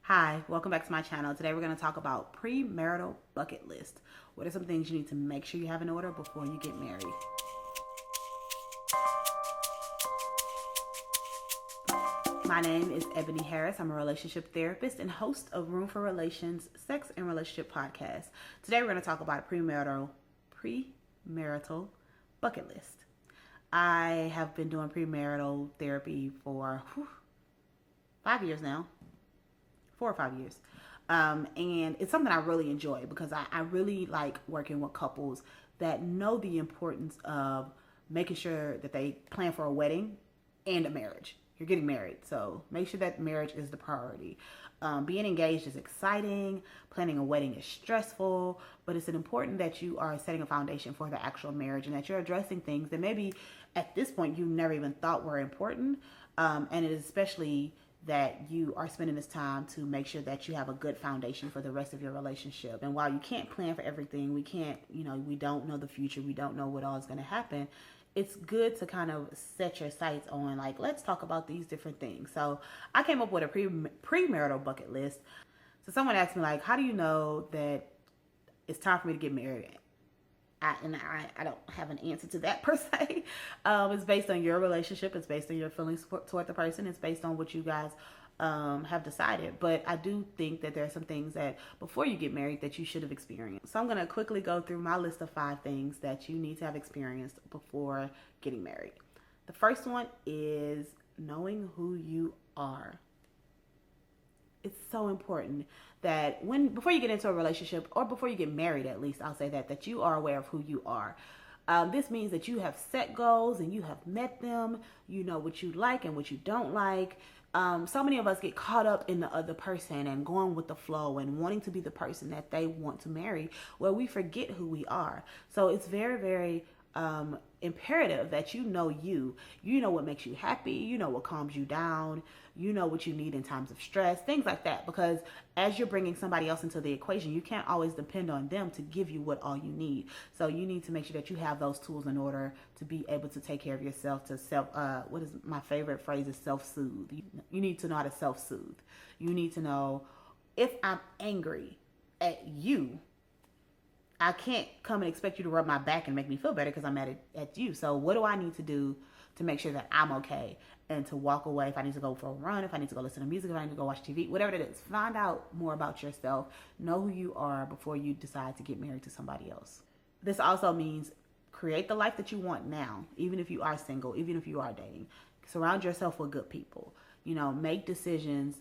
Hi, welcome back to my channel. Today we're going to talk about premarital bucket list. What are some things you need to make sure you have in order before you get married? My name is Eboni Harris. I'm a relationship therapist and host of Room for Relations, Sex and Relationship Podcast. Today we're going to talk about premarital bucket list. I have been doing premarital therapy for 5 years now. 4 or 5 years. And it's something I really enjoy because I really like working with couples that know the importance of making sure that they plan for a wedding and a marriage. You're getting married, so make sure that marriage is the priority. Being engaged is exciting. Planning a wedding is stressful, but it's important that you are setting a foundation for the actual marriage and that you're addressing things that maybe at this point you never even thought were important. And it is especially that you are spending this time to make sure that you have a good foundation for the rest of your relationship. And while you can't plan for everything, we don't know the future, we don't know what all is going to happen, it's good to kind of set your sights on, like, let's talk about these different things. So I came up with a premarital bucket list. So someone asked me, like, how do you know that it's time for me to get married? I don't have an answer to that per se. It's based on your relationship. It's based on your feelings toward the person. It's based on what you guys have decided. But I do think that there are some things that before you get married that you should have experienced. So I'm going to quickly go through my list of 5 things that you need to have experienced before getting married. The first one is knowing who you are. It's so important that before you get into a relationship, or before you get married, at least I'll say that you are aware of who you are. This means that you have set goals and you have met them. You know what you like and what you don't like. So many of us get caught up in the other person and going with the flow and wanting to be the person that they want to marry, where we forget who we are. So it's very, very imperative that you know what makes you happy, you know what calms you down, you know what you need in times of stress, things like that. Because as you're bringing somebody else into the equation, you can't always depend on them to give you what all you need. So you need to make sure that you have those tools in order to be able to take care of yourself, to what is my favorite phrase is self-soothe. You need to know how to self-soothe. You need to know, if I'm angry at you, I can't come and expect you to rub my back and make me feel better because I'm mad at you. So what do I need to do to make sure that I'm okay and to walk away? If I need to go for a run, if I need to go listen to music, if I need to go watch TV, whatever it is, find out more about yourself. Know who you are before you decide to get married to somebody else. This also means create the life that you want now, even if you are single, even if you are dating. Surround yourself with good people. Make decisions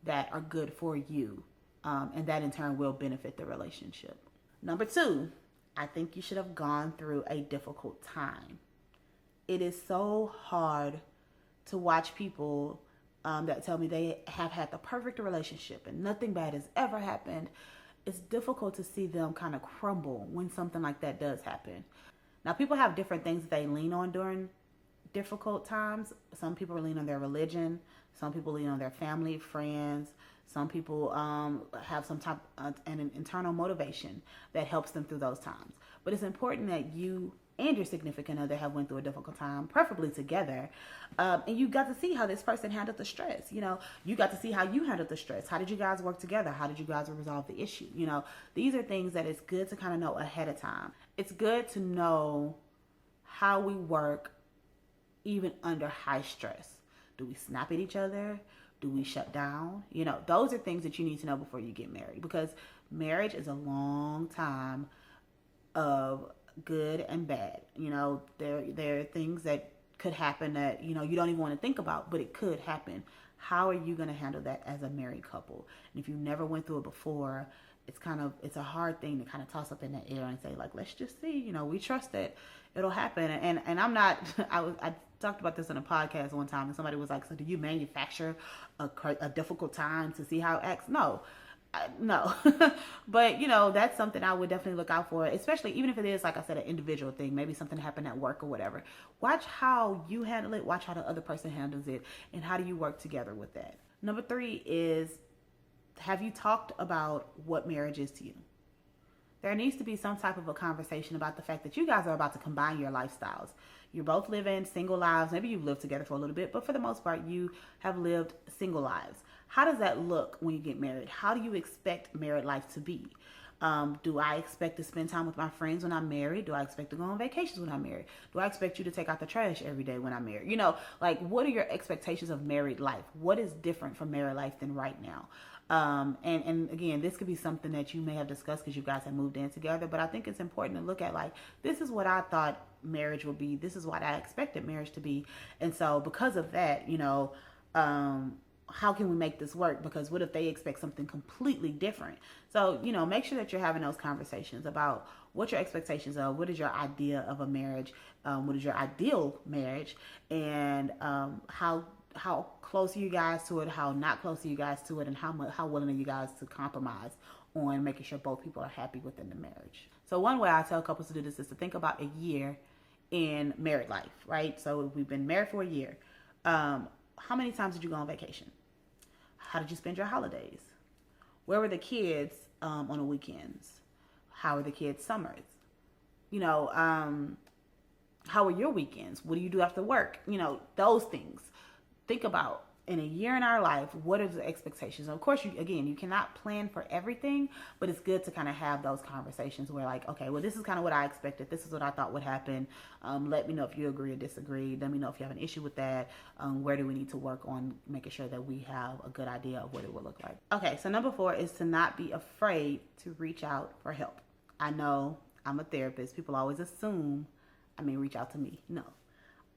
that are good for you, and that in turn will benefit the relationship. Number 2, I think you should have gone through a difficult time. It is so hard to watch people that tell me they have had the perfect relationship and nothing bad has ever happened. It's difficult to see them kind of crumble when something like that does happen. Now, people have different things that they lean on during difficult times. Some people lean on their religion. Some people lean on their family, friends. Some people have some type of an internal motivation that helps them through those times. But it's important that you and your significant other have went through a difficult time, preferably together. And you got to see how this person handled the stress. You got to see how you handled the stress. How did you guys work together? How did you guys resolve the issue? These are things that it's good to kind of know ahead of time. It's good to know how we work even under high stress. Do we snap at each other? Do we shut down? Those are things that you need to know before you get married, because marriage is a long time of good and bad. There are things that could happen that, you don't even want to think about, but it could happen. How are you going to handle that as a married couple? And if you never went through it before, it's a hard thing to kind of toss up in the air and say, like, let's just see, we trust that it'll happen. And I'm not, I talked about this in a podcast one time, and somebody was like, so do you manufacture a difficult time to see how it acts? No. But that's something I would definitely look out for, especially even if it is, like I said, an individual thing. Maybe something happened at work or whatever. Watch how you handle it. Watch how the other person handles it, and how do you work together with that. Number 3 is, have you talked about what marriage is to you? there needs to be some type of a conversation about the fact that you guys are about to combine your lifestyles. You're both living single lives. Maybe you've lived together for a little bit, but for the most part, you have lived single lives. How does that look when you get married? How do you expect married life to be? Do I expect to spend time with my friends when I'm married? Do I expect to go on vacations when I'm married? Do I expect you to take out the trash every day when I'm married? You know, like, what are your expectations of married life? What is different from married life than right now? And again, this could be something that you may have discussed because you guys have moved in together, but I think it's important to look at, like, this is what I thought marriage would be. This is what I expected marriage to be. And so because of that, you know, how can we make this work? Because what if they expect something completely different? So, you know, make sure that you're having those conversations about what your expectations are. What is your idea of a marriage? What is your ideal marriage? And how close are you guys to it? How not close are you guys to it? And how willing are you guys to compromise on making sure both people are happy within the marriage? So one way I tell couples to do this is to think about a year in married life, right? So if we've been married for a year, how many times did you go on vacation? How did you spend your holidays? Where were the kids on the weekends? How were the kids' summers? You know, how were your weekends? What do you do after work? You know, those things. Think about, in a year in our life, what are the expectations? And of course, you cannot plan for everything, but it's good to kind of have those conversations where, like, okay, well, this is kind of what I expected. This is what I thought would happen. Let me know if you agree or disagree. Let me know if you have an issue with that. Where do we need to work on making sure that we have a good idea of what it will look like? Okay, so number 4 is to not be afraid to reach out for help. I know I'm a therapist. People always assume, reach out to me. No.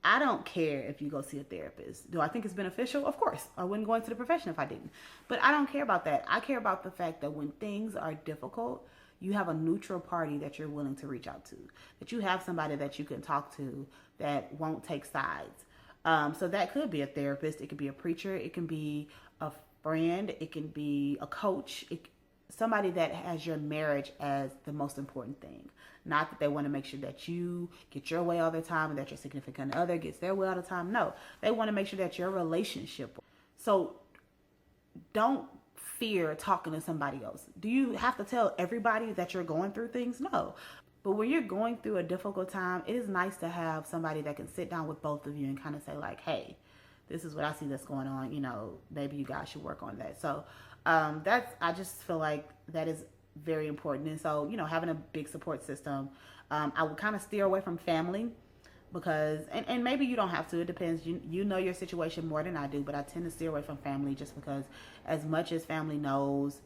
I don't care if you go see a therapist. Do I think it's beneficial? Of course. I wouldn't go into the profession if I didn't. But I don't care about that. I care about the fact that when things are difficult, you have a neutral party that you're willing to reach out to. That you have somebody that you can talk to that won't take sides. So that could be a therapist. It could be a preacher. It can be a friend. It can be a coach. Somebody that has your marriage as the most important thing. Not that they want to make sure that you get your way all the time and that your significant other gets their way all the time. No, they want to make sure that your relationship. So don't fear talking to somebody else. Do you have to tell everybody that you're going through things? No. But when you're going through a difficult time, it is nice to have somebody that can sit down with both of you and kind of say, like, hey, this is what I see that's going on. You know, maybe you guys should work on that. So I just feel like that is very important. And so, you know, having a big support system, I would kind of steer away from family because, and maybe you don't have to, it depends. You know your situation more than I do, but I tend to steer away from family just because as much as family knows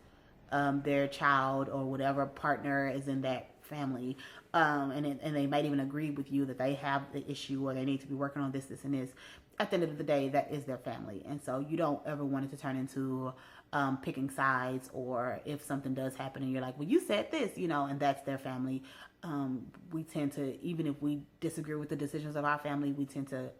their child or whatever partner is in that family, and they might even agree with you that they have the issue or they need to be working on this, and this, at the end of the day, that is their family. And so you don't ever want it to turn into picking sides, or if something does happen and you're like, well, you said this, you know, and that's their family. We tend to, even if we disagree with the decisions of our family, we tend to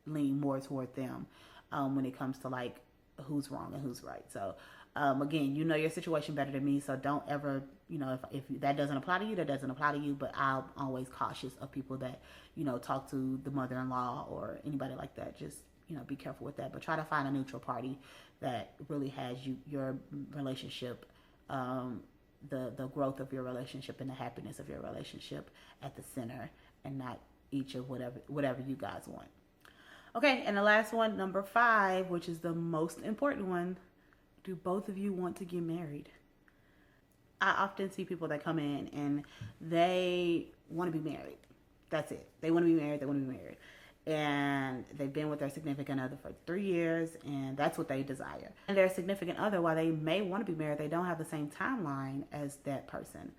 lean more toward them when it comes to, like, who's wrong and who's right. So again, you know your situation better than me, so don't ever, you know, if that doesn't apply to you, that doesn't apply to you. But I'm always cautious of people that, you know, talk to the mother-in-law or anybody like that. Just, you know, be careful with that. But try to find a neutral party that really has your relationship, the growth of your relationship and the happiness of your relationship at the center, and not each of whatever you guys want. Okay, and the last one, number 5, which is the most important one. Do both of you want to get married? I often see people that come in and they want to be married. That's it. They want to be married. They want to be married. And they've been with their significant other for 3 years, and that's what they desire. And their significant other, while they may want to be married, they don't have the same timeline as that person.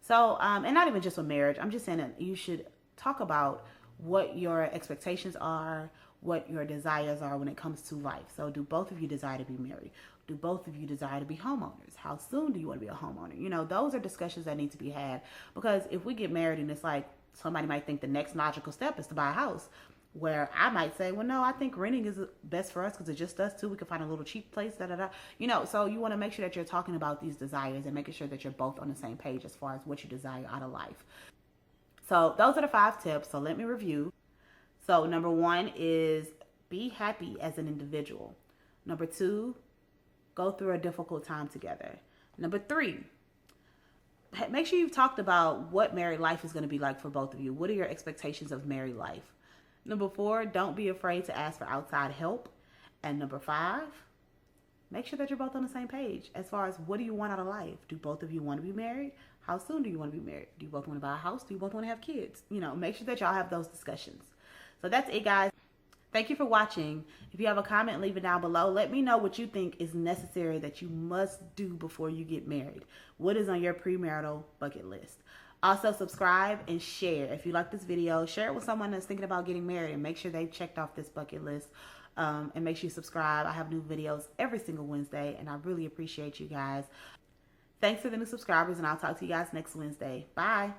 So, and not even just with marriage, I'm just saying that you should talk about what your expectations are, what your desires are when it comes to life. So do both of you desire to be married? Do both of you desire to be homeowners? How soon do you want to be a homeowner? You know, those are discussions that need to be had, because if we get married and it's like, somebody might think the next logical step is to buy a house, where I might say, well, no, I think renting is best for us because it's just us two. We can find a little cheap place, You know, so you want to make sure that you're talking about these desires and making sure that you're both on the same page as far as what you desire out of life. So those are the 5 tips. So let me review. So number 1 is be happy as an individual. Number 2, go through a difficult time together. Number 3, make sure you've talked about what married life is going to be like for both of you. What are your expectations of married life? Number 4, don't be afraid to ask for outside help. And number 5, make sure that you're both on the same page as far as what do you want out of life. Do both of you want to be married? How soon do you want to be married? Do you both want to buy a house? Do you both want to have kids? Make sure that y'all have those discussions. So that's it, guys. Thank you for watching. If you have a comment, leave it down below. Let me know what you think is necessary that you must do before you get married. What is on your premarital bucket list? Also, subscribe and share. If you like this video, share it with someone that's thinking about getting married and make sure they've checked off this bucket list. And make sure you subscribe. I have new videos every single Wednesday, and I really appreciate you guys. Thanks for the new subscribers, and I'll talk to you guys next Wednesday. Bye.